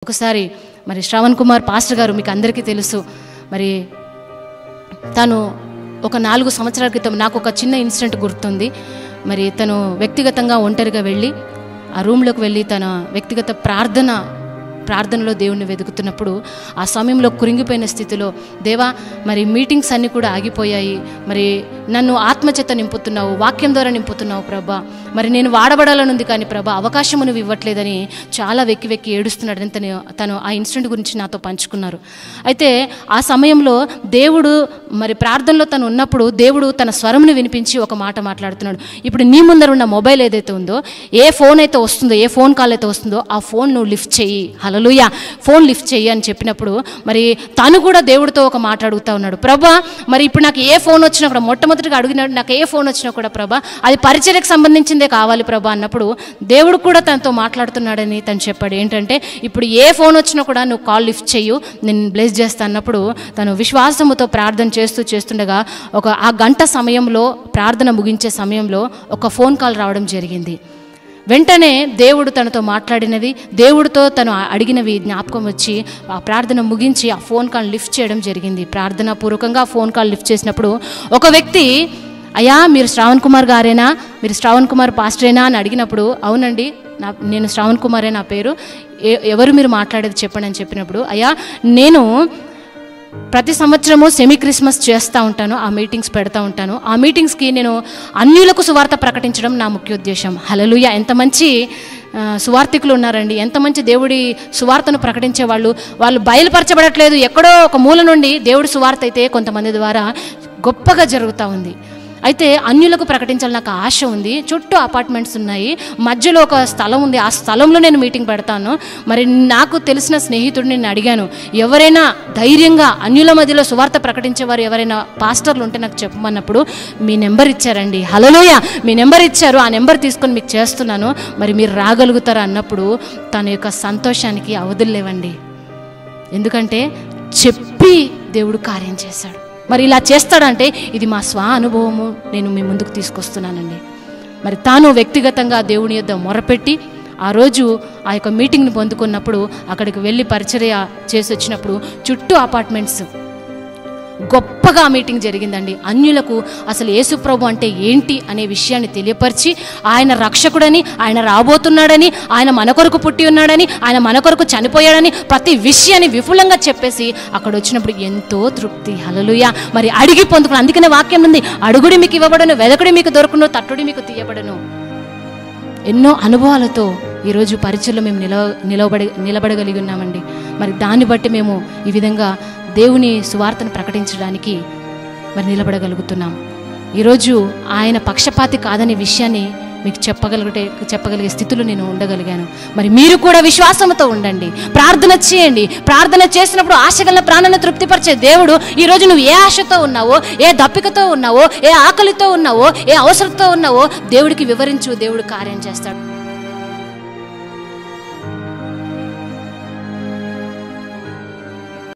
ఒకసారి మరి శ్రవణ్ కుమార్ పాస్టర్ గారు మీకు అందరికీ తెలుసు. మరి తను ఒక 4 సంవత్సరాల క్రితం నాకు ఒక చిన్న ఇన్సిడెంట్ గుర్తుంది. మరి తను వ్యక్తిగతంగా ఒంటరిగా వెళ్ళి ఆ రూమ్లోకి వెళ్ళి తన వ్యక్తిగత ప్రార్థనలో దేవుణ్ణి వెతుకుతున్నప్పుడు ఆ సమయంలో కురింగిపోయిన స్థితిలో, దేవా మరి మీటింగ్స్ అన్నీ కూడా ఆగిపోయాయి, మరి నన్ను ఆత్మచేత నింపుతున్నావు, వాక్యం ద్వారా నింపుతున్నావు ప్రభా, మరి నేను వాడబడాలనుంది కానీ ప్రభా అవకాశం నువ్వు ఇవ్వట్లేదని చాలా వెక్కి ఏడుస్తున్నాడని తను ఆ ఇన్సిడెంట్ గురించి నాతో పంచుకున్నారు. అయితే ఆ సమయంలో దేవుడు మరి ప్రార్థనలో తను ఉన్నప్పుడు దేవుడు తన స్వరమును వినిపించి ఒక మాట మాట్లాడుతున్నాడు. ఇప్పుడు నీ ముందర ఉన్న మొబైల్ ఏదైతే ఉందో, ఏ ఫోన్ అయితే వస్తుందో, ఏ ఫోన్ కాల్ అయితే వస్తుందో ఆ ఫోన్ నువ్వు లిఫ్ట్ చెయ్యి, హల్లెలూయా, ఫోన్ లిఫ్ట్ చెయ్యి అని చెప్పినప్పుడు మరి తను కూడా దేవుడితో ఒక మాట అడుగుతూ ఉన్నాడు. ప్రభా మరి ఇప్పుడు నాకు ఏ ఫోన్ వచ్చినా కూడా, మొట్టమొదటిగా అడిగినాడు, నాకు ఏ ఫోన్ వచ్చినా కూడా ప్రభా అది పరిచర్యకు సంబంధించిందే కావాలి ప్రభా అన్నప్పుడు దేవుడు కూడా తనతో మాట్లాడుతున్నాడని తను చెప్పాడు. ఏంటంటే ఇప్పుడు ఏ ఫోన్ వచ్చినా కూడా నువ్వు కాల్ లిఫ్ట్ చెయ్యు, నేను బ్లెస్ చేస్తా అన్నప్పుడు తను విశ్వాసముతో ప్రార్థన చేస్తుండగా ఆ గంట సమయంలో, ప్రార్థన ముగించే సమయంలో ఒక ఫోన్ కాల్ రావడం జరిగింది. వెంటనే దేవుడు తనతో మాట్లాడినవి, దేవుడితో తను అడిగినవి జ్ఞాపకం వచ్చి ఆ ప్రార్థన ముగించి ఆ ఫోన్ కాల్ లిఫ్ట్ చేయడం జరిగింది. ప్రార్థన పూర్వకంగా ఫోన్ కాల్ లిఫ్ట్ చేసినప్పుడు ఒక వ్యక్తి, అయ్యా మీరు శ్రవణ్ కుమార్ గారేనా, మీరు శ్రవణ్ కుమార్ పాస్టరేనా అని అడిగినప్పుడు, అవునండి నేను శ్రవణ్ కుమారే నా పేరు, ఎవరు మీరు మాట్లాడేది చెప్పండి అని చెప్పినప్పుడు, అయ్యా నేను ప్రతి సంవత్సరము సెమీ క్రిస్మస్ చేస్తూ ఉంటాను, ఆ మీటింగ్స్ పెడతా ఉంటాను, ఆ మీటింగ్స్కి నేను అన్యులకు సువార్త ప్రకటించడం నా ముఖ్య ఉద్దేశం. హల్లెలూయా, ఎంత మంచి సువార్థికులు ఉన్నారండి, ఎంత మంచి దేవుడి సువార్తను ప్రకటించే వాళ్ళు బయలుపరచబడట్లేదు, ఎక్కడో ఒక మూల నుండి దేవుడి సువార్త అయితే కొంతమంది ద్వారా గొప్పగా జరుగుతూ ఉంది. అయితే అన్యులకు ప్రకటించాలని నాకు ఆశ ఉంది. చుట్టూ అపార్ట్మెంట్స్ ఉన్నాయి, మధ్యలో ఒక స్థలం ఉంది, ఆ స్థలంలో నేను మీటింగ్ పెడతాను. మరి నాకు తెలిసిన స్నేహితుడిని నేను అడిగాను, ఎవరైనా ధైర్యంగా అన్యుల మధ్యలో సువార్త ప్రకటించేవారు ఎవరైనా పాస్టర్లు ఉంటే నాకు చెప్పమన్నప్పుడు మీ నెంబర్ ఇచ్చారండి. హల్లెలూయా, మీ నెంబర్ ఇచ్చారు, ఆ నెంబర్ తీసుకొని మీకు చేస్తున్నాను, మరి మీరు రాగలుగుతారా అన్నప్పుడు తన యొక్క సంతోషానికి అవధులు లేవండి. ఎందుకంటే చెప్పి దేవుడు కార్యం చేశాడు. మరి ఇలా చేస్తాడంటే ఇది మా స్వ అనుభవము నేను మీ ముందుకు తీసుకొస్తున్నానండి. మరి తాను వ్యక్తిగతంగా దేవుని యొద్ద మొరపెట్టి ఆ రోజు ఆ యొక్క మీటింగ్ని పొందుకున్నప్పుడు అక్కడికి వెళ్ళి పరిచర్య చేసి వచ్చినప్పుడు చుట్టూ అపార్ట్మెంట్స్, గొప్పగా మీటింగ్ జరిగిందండి. అన్యులకు అసలు యేసుప్రభు అంటే ఏంటి అనే విషయాన్ని తెలియపరిచి, ఆయన రక్షకుడని, ఆయన రాబోతున్నాడని, ఆయన మన కొరకు పుట్టి ఉన్నాడని, ఆయన మన కొరకు చనిపోయాడని ప్రతి విషయాన్ని విపులంగా చెప్పేసి అక్కడ వచ్చినప్పుడు ఎంతో తృప్తి. హల్లెలూయా, మరి అడిగి పొందుకుని, అందుకనే వాక్యం ఉంది, అడుగుడి మీకు ఇవ్వబడను, వెదకుడి మీకు దొరకను, తట్టుడి మీకు తీయబడను. ఎన్నో అనుభవాలతో ఈరోజు పరిచయలో మేము నిలబడగలిగి ఉన్నామండి. మరి దాన్ని బట్టి మేము ఈ విధంగా దేవుని సువార్తను ప్రకటించడానికి మరి నిలబడగలుగుతున్నాం. ఈరోజు ఆయన పక్షపాతి కాదనే విషయాన్ని మీకు చెప్పగలిగే స్థితిలో నేను ఉండగలిగాను. మరి మీరు కూడా విశ్వాసంతో ఉండండి, ప్రార్థన చేయండి. ప్రార్థన చేసినప్పుడు ఆశగల ప్రాణాన్ని తృప్తిపరిచే దేవుడు ఈరోజు నువ్వు ఏ ఆశతో ఉన్నావో, ఏ దప్పికతో ఉన్నావో, ఏ ఆకలితో ఉన్నావో, ఏ అవసరంతో ఉన్నావో దేవుడికి వివరించు, దేవుడు కార్యం చేస్తాడు.